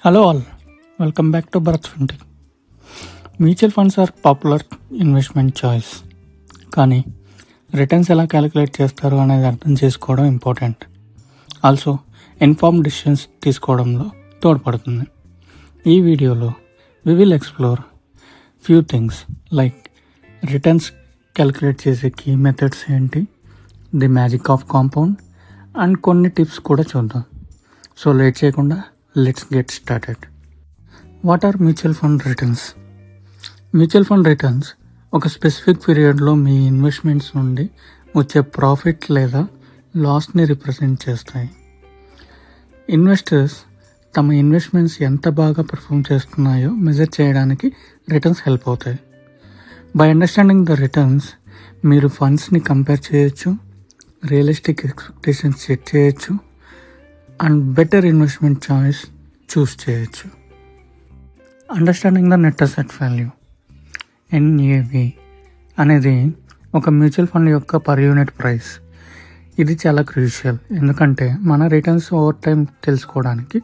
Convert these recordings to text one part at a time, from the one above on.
Hello all, welcome back to Bharat Fintech. Mutual funds are popular investment choice. కానీ returns ఎలా calculate చేస్తారు అనేది అర్థం చేసుకోవడం ఇంపార్టెంట్. ఆల్సో ఇన్ఫార్మ్డ్ డిసిషన్స్ తీసుకోవడంలో తోడ్పడుతుంది. ఈ వీడియోలో we will explore few things like returns calculate చేసే కీ మెథడ్స్ ఏంటి, the magic of compound and కొన్ని టిప్స్ కూడా చూద్దాం. సో లేట్ చేయకుండా let's get started. What are mutual fund returns? Mutual fund returns ఒక స్పెసిఫిక్ పీరియడ్లో మీ ఇన్వెస్ట్మెంట్స్ నుండి వచ్చే ప్రాఫిట్ లేదా లాస్ని రిప్రజెంట్ చేస్తాయి. ఇన్వెస్టర్స్ తమ ఇన్వెస్ట్మెంట్స్ ఎంత బాగా పర్ఫామ్ చేస్తున్నాయో మెజర్ చేయడానికి రిటర్న్స్ హెల్ప్ అవుతాయి. బై అండర్స్టాండింగ్ ద రిటర్న్స్ మీరు ఫండ్స్ని కంపేర్ చేయొచ్చు, రియలిస్టిక్ ఎక్స్పెక్టేషన్స్ సెట్ చేయొచ్చు అండ్ బెటర్ ఇన్వెస్ట్మెంట్ చాయిస్ చూస్ చేయొచ్చు. Understanding the net asset value NAV అనేది ఒక మ్యూచువల్ ఫండ్ యొక్క పర్ యూనిట్ ప్రైస్. ఇది చాలా క్రూషియల్ ఎందుకంటే మన రిటర్న్స్ ఓవర్ టైం తెలుసుకోవడానికి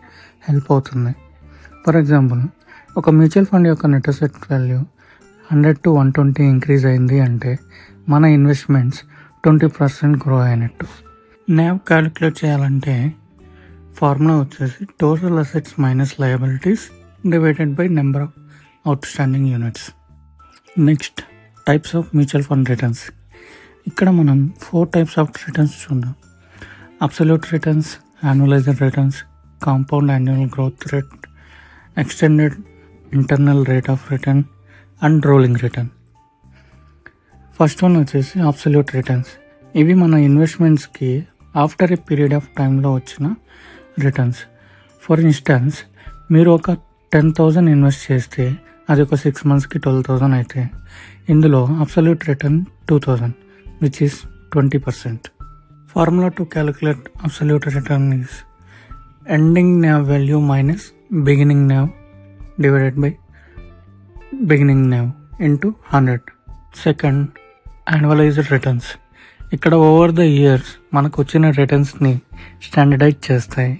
హెల్ప్ అవుతుంది. ఫర్ ఎగ్జాంపుల్, ఒక మ్యూచువల్ ఫండ్ యొక్క net asset value 100 to 120 increase అయింది అంటే మన ఇన్వెస్ట్మెంట్స్ 20% గ్రో అయినట్టు. NAV క్యాలిక్యులేట్ చేయాలంటే ఫార్ములా వచ్చేసి total assets minus liabilities divided by number of out standing units. Next, types of mutual fund returns. ఇక్కడ మనం 4 టైప్స్ ఆఫ్ రిటర్న్స్ చూద్దాం. Absolute returns, annualised returns, compound annual growth rate, extended internal rate of return and rolling return. First one వచ్చేసి absolute returns. ఇవి మన ఇన్వెస్ట్మెంట్స్కి after a period of టైంలో వచ్చిన returns. For instance, మీరు ఒక 10,000 ఇన్వెస్ట్ చేస్తే అది ఒక 6 monthsకి 12,000 అయితే ఇందులో absolute return 2,000 which is 20%. Formula to calculate absolute return is ending NAV value minus beginning NAV divided by beginning NAV into 100. Second, annualised returns. ఇక్కడ ఓవర్ ద ఇయర్స్ మనకు వచ్చిన రిటర్న్స్ని స్టాండర్డైజ్ చేస్తాయి.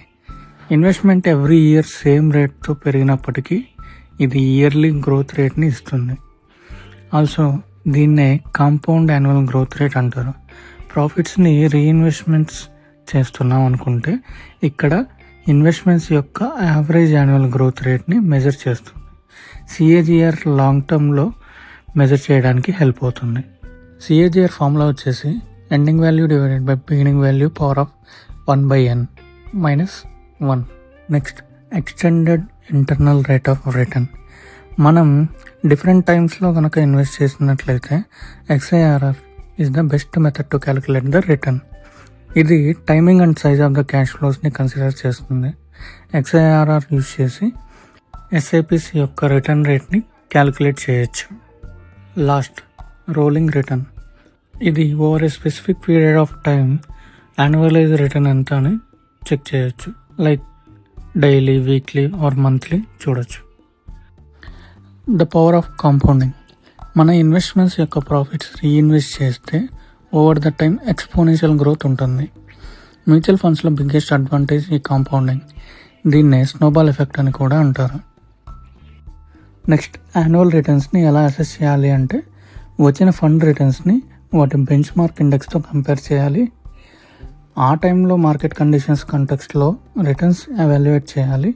ఇన్వెస్ట్మెంట్ ఎవ్రీ ఇయర్ సేమ్ రేట్తో పెరిగినప్పటికీ ఇది yearly growth రేట్ని ఇస్తుంది. Also దీన్నే compound annual growth rate అంటారు. ప్రాఫిట్స్ని రీఇన్వెస్ట్మెంట్స్ చేస్తున్నాం అనుకుంటే ఇక్కడ ఇన్వెస్ట్మెంట్స్ యొక్క యావరేజ్ యాన్యువల్ గ్రోత్ రేట్ని మెజర్ చేస్తుంది. CAGR లాంగ్ టర్మ్లో మెజర్ చేయడానికి హెల్ప్ అవుతుంది. CAGR ఫార్ములా వచ్చేసి ending value divided by beginning value power of 1/n minus 1. Next, extended internal rate of return. మనం డిఫరెంట్ టైమ్స్లో కనుక ఇన్వెస్ట్ చేసినట్లయితే XIRR is the best method to calculate the return. ఇది timing and size of the cash ఫ్లోస్ని consider చేస్తుంది. XIRR use చేసి SIPC యొక్క return రేట్ని క్యాలిక్యులేట్ చేయొచ్చు. Last, rolling return. ఇది over a specific period of time annualize return ఎంత అని చెక్ చేయొచ్చు. Like daily, weekly or monthly చూడొచ్చు. The power of compounding. మన ఇన్వెస్ట్మెంట్స్ యొక్క ప్రాఫిట్స్ రీఇన్వెస్ట్ చేస్తే over the time exponential growth ఉంటుంది. మ్యూచువల్ ఫండ్స్లో బిగ్గెస్ట్ అడ్వాంటేజ్ ఈ కాంపౌండింగ్. దీన్నే స్నోబాల్ ఎఫెక్ట్ అని కూడా అంటారు. నెక్స్ట్, యాన్యువల్ రిటర్న్స్ని ఎలా అసెస్ చేయాలి అంటే వచ్చిన ఫండ్ రిటర్న్స్ని వాటి బెంచ్ మార్క్ ఇండెక్స్తో కంపేర్ చేయాలి. ఆ టైంలో మార్కెట్ కండిషన్స్ కంటెక్స్ట్లో రిటర్న్స్ ఎవాల్యుయేట్ చేయాలి.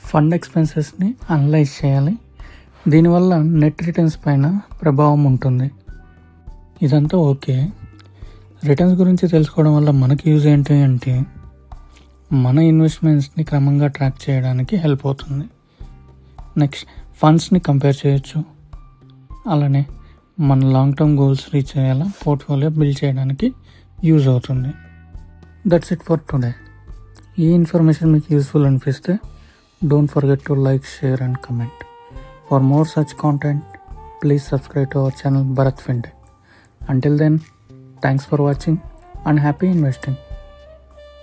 ఫండ్ ఎక్స్పెన్సెస్ని అనలైజ్ చేయాలి. దీనివల్ల నెట్ రిటర్న్స్ పైన ప్రభావం ఉంటుంది. ఇదంతా ఓకే. రిటర్న్స్ గురించి తెలుసుకోవడం వల్ల మనకి యూజ్ ఏంటి అంటే మన ఇన్వెస్ట్మెంట్స్ని క్రమంగా ట్రాక్ చేయడానికి హెల్ప్ అవుతుంది. నెక్స్ట్, ఫండ్స్ని కంపేర్ చేయొచ్చు. అలానే మన లాంగ్ టర్మ్ గోల్స్ రీచ్ అయ్యేలా పోర్ట్ఫోలియో బిల్డ్ చేయడానికి యూజ్ అవుతుంది. That's it for today. ఈ ఇన్ఫర్మేషన్ మీకు యూస్ఫుల్ అనిపిస్తే don't forget to like, share and comment. For more such content please subscribe to our channel Bharat Fintech. Until then, thanks for watching and happy investing.